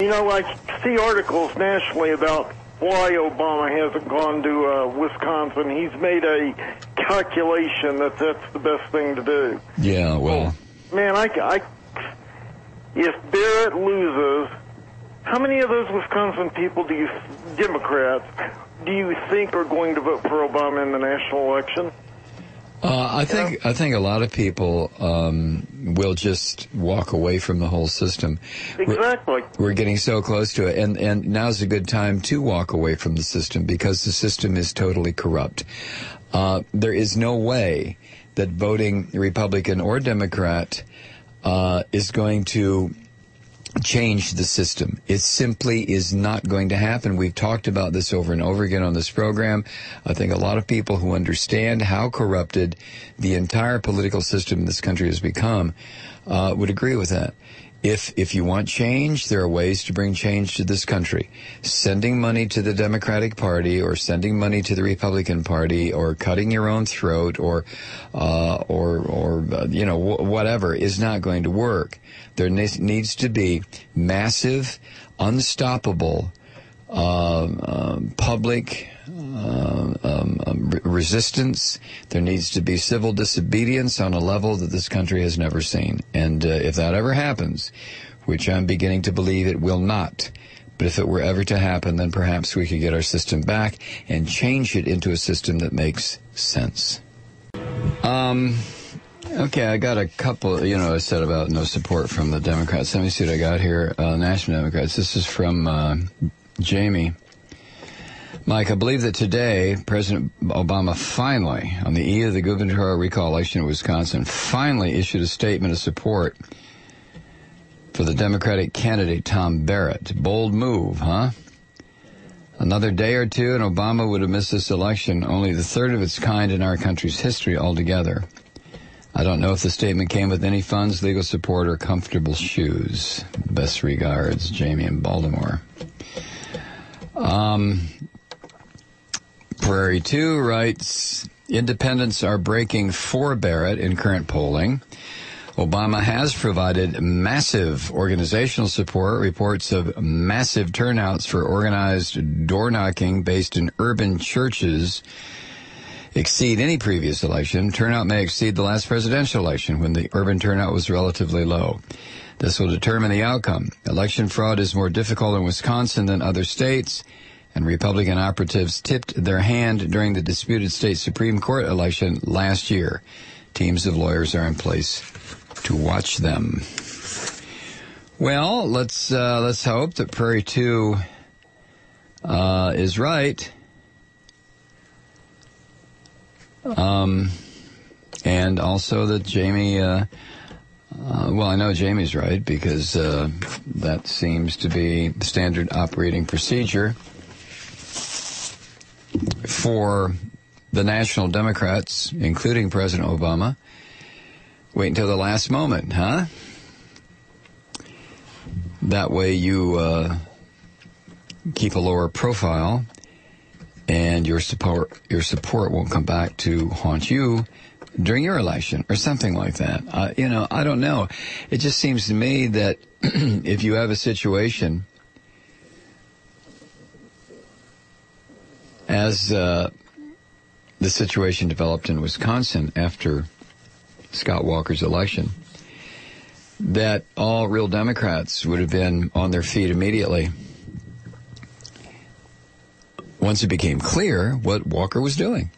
You know, I see articles nationally about why Obama hasn't gone to Wisconsin. He's made a calculation that that's the best thing to do. Yeah, well... Man, if Barrett loses, how many of those Wisconsin people Democrats, do you think are going to vote for Obama in the national election? I think a lot of people will just walk away from the whole system. Exactly. We're getting so close to it, and now's a good time to walk away from the system because the system is totally corrupt. There is no way that voting Republican or Democrat is going to change the system. It simply is not going to happen. We've talked about this over and over again on this program. I think a lot of people who understand how corrupted the entire political system in this country has become would agree with that. If you want change, there are ways to bring change to this country. Sending money to the Democratic Party or sending money to the Republican Party or cutting your own throat or whatever is not going to work. There needs to be massive, unstoppable public resistance. There needs to be civil disobedience on a level that this country has never seen. And if that ever happens, which I'm beginning to believe it will not, but if it were ever to happen, then perhaps we could get our system back and change it into a system that makes sense. Okay, I got a couple, I said about no support from the Democrats. Let me see what I got here. National Democrats. This is from Jamie. Mike, I believe that today, President Obama finally, on the eve of the gubernatorial recall election in Wisconsin, finally issued a statement of support for the Democratic candidate, Tom Barrett. Bold move, huh? Another day or two, and Obama would have missed this election, only the third of its kind in our country's history altogether. I don't know if the statement came with any funds, legal support, or comfortable shoes. Best regards, Jamie in Baltimore. Prairie 2 writes, independents are breaking for Barrett in current polling. Obama has provided massive organizational support, reports of massive turnouts for organized door-knocking based in urban churches exceed any previous election. Turnout may exceed the last presidential election when the urban turnout was relatively low. This will determine the outcome. Election fraud is more difficult in Wisconsin than other states, and Republican operatives tipped their hand during the disputed state Supreme Court election last year. Teams of lawyers are in place to watch them. Well, let's hope that Prairie 2 is right. And also that Jamie, I know Jamie's right because that seems to be the standard operating procedure for the national Democrats, including President Obama. Wait until the last moment, huh? That way you keep a lower profile, and your support won't come back to haunt you during your election or something like that. I don't know. It just seems to me that if you have a situation as the situation developed in Wisconsin after Scott Walker's election, that all real Democrats would have been on their feet immediately once it became clear what Walker was doing.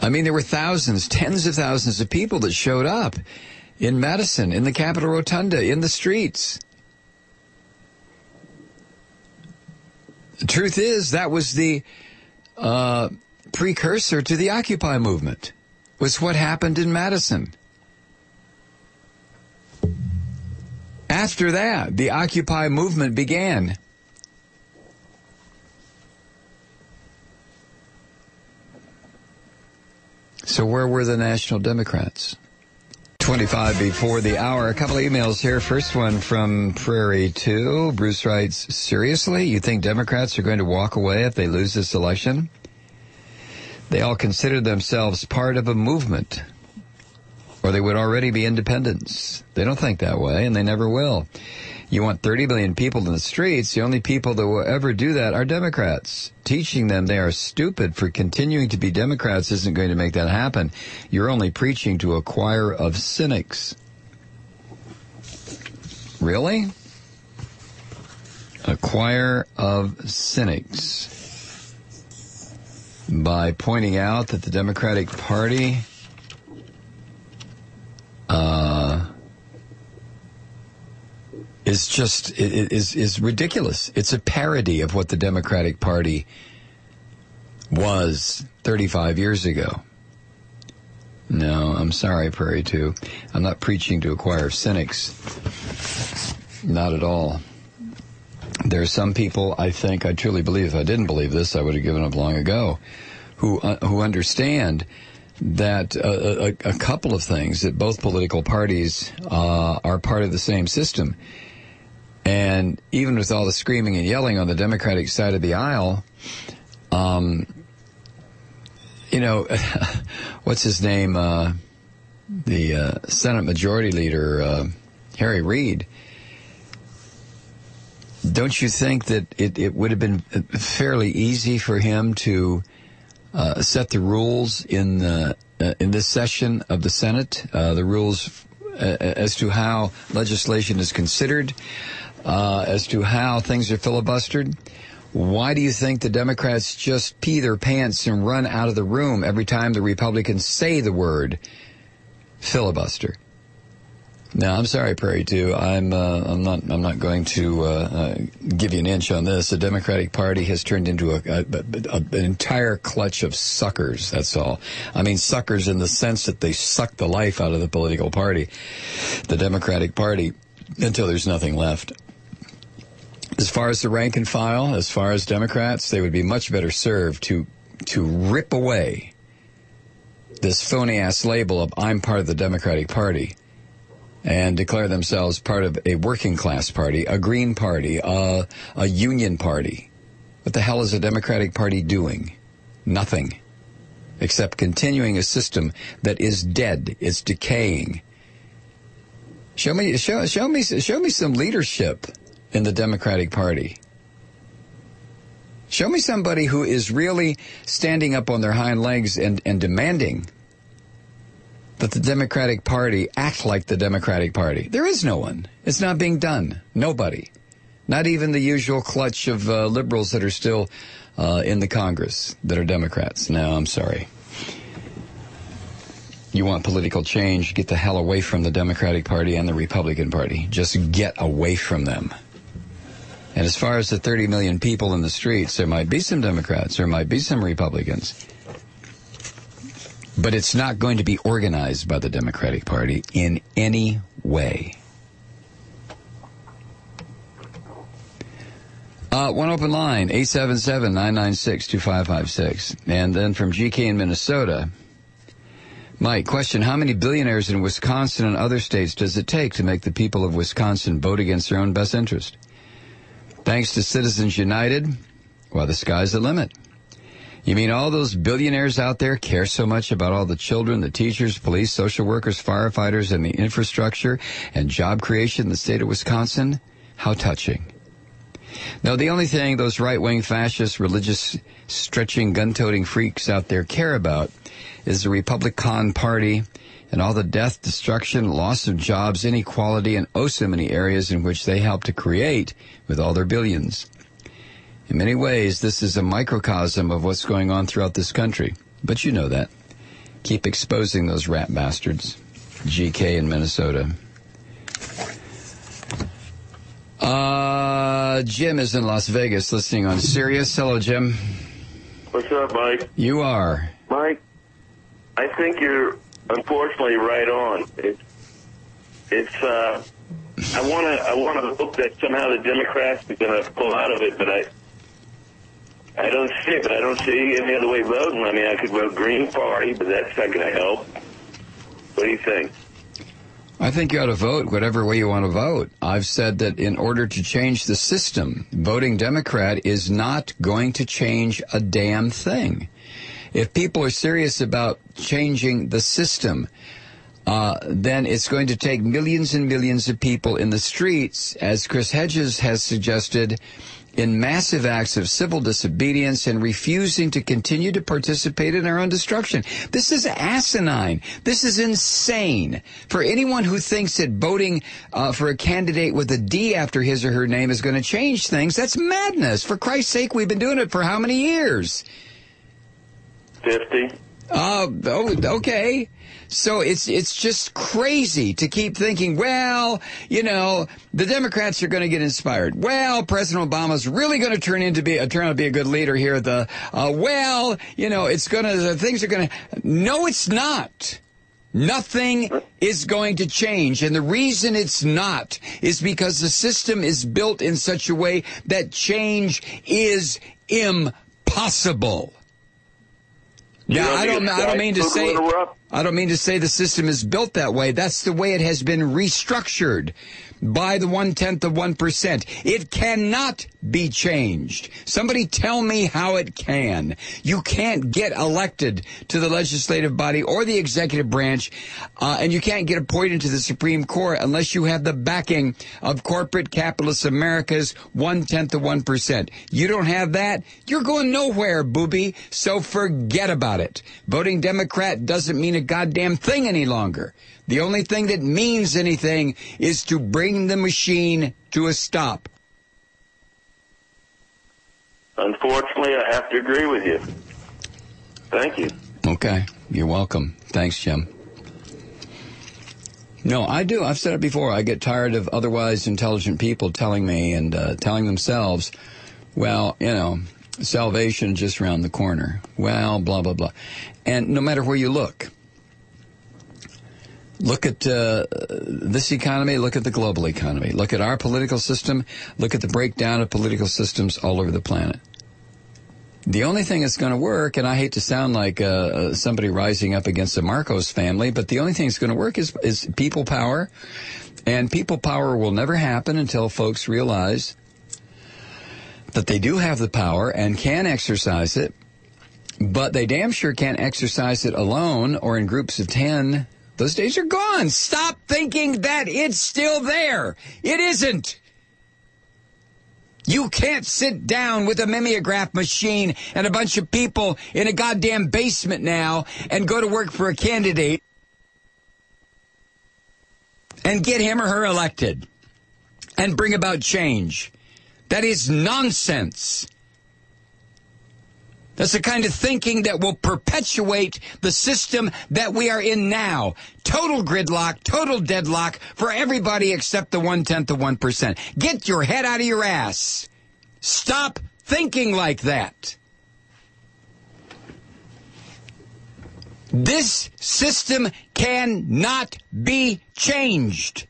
I mean, there were thousands, tens of thousands of people that showed up in Madison, in the Capitol Rotunda, in the streets. The truth is, that was the precursor to the Occupy movement, was what happened in Madison. After that, the Occupy movement began. So where were the National Democrats? 25 before the hour. A couple of emails here. First one from Prairie 2. Bruce writes, seriously, you think Democrats are going to walk away if they lose this election? They all consider themselves part of a movement, or they would already be independents. They don't think that way, and they never will. You want 30 million people in the streets. The only people that will ever do that are Democrats. Teaching them they are stupid for continuing to be Democrats isn't going to make that happen. You're only preaching to a choir of cynics. Really? A choir of cynics. By pointing out that the Democratic Party is ridiculous. It's a parody of what the Democratic Party was 35 years ago. No, I'm sorry, Prairie 2. I'm not preaching to a choir of cynics. Not at all. There are some people, I truly believe, if I didn't believe this, I would have given up long ago, who understand that a couple of things, that both political parties are part of the same system. And even with all the screaming and yelling on the Democratic side of the aisle, what's his name, the Senate Majority Leader, Harry Reid, don't you think that it would have been fairly easy for him to set the rules in this session of the Senate, the rules as to how legislation is considered, as to how things are filibustered? Why do you think the Democrats just pee their pants and run out of the room every time the Republicans say the word filibuster? No, I'm sorry, Prairie 2. I'm not going to give you an inch on this. The Democratic Party has turned into an entire clutch of suckers. That's all. I mean, suckers in the sense that they suck the life out of the political party, the Democratic Party, until there's nothing left. As far as the rank and file, as far as Democrats, they would be much better served to rip away this phony-ass label of I'm part of the Democratic Party and declare themselves part of a working-class party, a green party, a union party. What the hell is the Democratic Party doing? Nothing, except continuing a system that is dead. It's decaying. Show me some leadership in the Democratic Party. Show me somebody who is really standing up on their hind legs and demanding that the Democratic Party act like the Democratic Party. There is no one. It's not being done. Nobody. Not even the usual clutch of liberals that are still in the Congress that are Democrats. No, I'm sorry. You want political change, get the hell away from the Democratic Party and the Republican Party. Just get away from them. And as far as the 30 million people in the streets, there might be some Democrats, there might be some Republicans. But it's not going to be organized by the Democratic Party in any way. One open line, 877-996-2556. And then from GK in Minnesota, Mike, question, how many billionaires in Wisconsin and other states does it take to make the people of Wisconsin vote against their own best interest? Thanks to Citizens United, well, the sky's the limit. You mean all those billionaires out there care so much about all the children, the teachers, police, social workers, firefighters, and the infrastructure and job creation in the state of Wisconsin? How touching. No, the only thing those right-wing fascist, religious, stretching, gun-toting freaks out there care about is the Republican Party and all the death, destruction, loss of jobs, inequality, and oh so many areas in which they help to create with all their billions. In many ways, this is a microcosm of what's going on throughout this country. But you know that. Keep exposing those rat bastards. GK in Minnesota. Jim is in Las Vegas listening on Sirius. Hello, Jim. What's up, Mike? You are. Mike, I think you're unfortunately right on. I want to hope that somehow the Democrats are going to pull out of it, but I don't see it. But I don't see any other way voting. I mean, I could vote Green Party, but that's not going to help. What do you think? I think you ought to vote whatever way you want to vote. I've said that in order to change the system, voting Democrat is not going to change a damn thing. If people are serious about changing the system, then it's going to take millions and millions of people in the streets, as Chris Hedges has suggested, in massive acts of civil disobedience and refusing to continue to participate in our own destruction. This is asinine. This is insane. For anyone who thinks that voting for a candidate with a D after his or her name is going to change things, that's madness. For Christ's sake, we've been doing it for how many years? 50. Okay. So it's just crazy to keep thinking, well, you know, the Democrats are going to get inspired. Well, President Obama's really going to turn out to be a good leader here. Well, you know, things are going to. No, it's not. Nothing is going to change. And the reason it's not is because the system is built in such a way that change is impossible. Now, I don't mean to say the system is built that way. That's the way it has been restructured by the 0.1%. It cannot be changed. Somebody tell me how it can. You can't get elected to the legislative body or the executive branch, and you can't get appointed to the Supreme Court unless you have the backing of corporate capitalist America's 0.1%. You don't have that, you're going nowhere, booby. So forget about it. Voting Democrat doesn't mean a goddamn thing any longer. The only thing that means anything is to bring the machine to a stop. Unfortunately, I have to agree with you. Thank you. Okay. You're welcome. Thanks, Jim. No, I do. I've said it before. I get tired of otherwise intelligent people telling me and telling themselves, well, you know, salvation just around the corner. Well, blah, blah, blah. And no matter where you look at this economy, look at the global economy, look at our political system, look at the breakdown of political systems all over the planet. The only thing that's going to work, and I hate to sound like somebody rising up against the Marcos family, but the only thing that's going to work is people power. And people power will never happen until folks realize that they do have the power and can exercise it, but they damn sure can't exercise it alone or in groups of 10. Those days are gone. Stop thinking that it's still there. It isn't. You can't sit down with a mimeograph machine and a bunch of people in a goddamn basement now and go to work for a candidate and get him or her elected and bring about change. That is nonsense. That's the kind of thinking that will perpetuate the system that we are in now. Total gridlock, total deadlock for everybody except the 0.1%. Get your head out of your ass. Stop thinking like that. This system cannot be changed.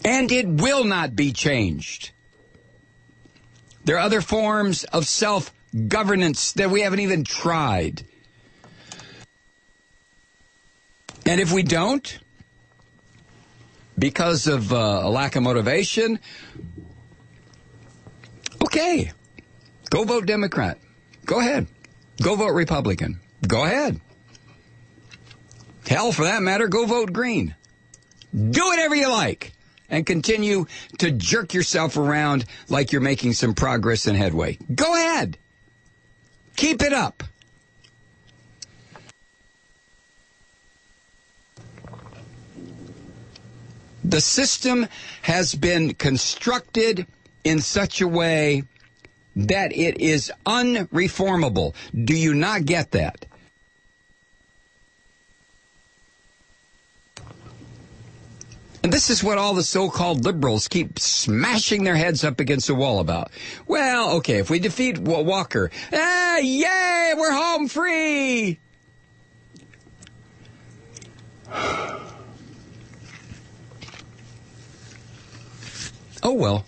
And it will not be changed. There are other forms of self-governance that we haven't even tried. And if we don't, because of a lack of motivation, okay, go vote Democrat. Go ahead. Go vote Republican. Go ahead. Hell, for that matter, go vote Green. Do whatever you like. And continue to jerk yourself around like you're making some progress and headway. Go ahead. Keep it up. The system has been constructed in such a way that it is unreformable. Do you not get that? And this is what all the so-called liberals keep smashing their heads up against the wall about. Well, okay, if we defeat Walker, yay, we're home free. Oh, well.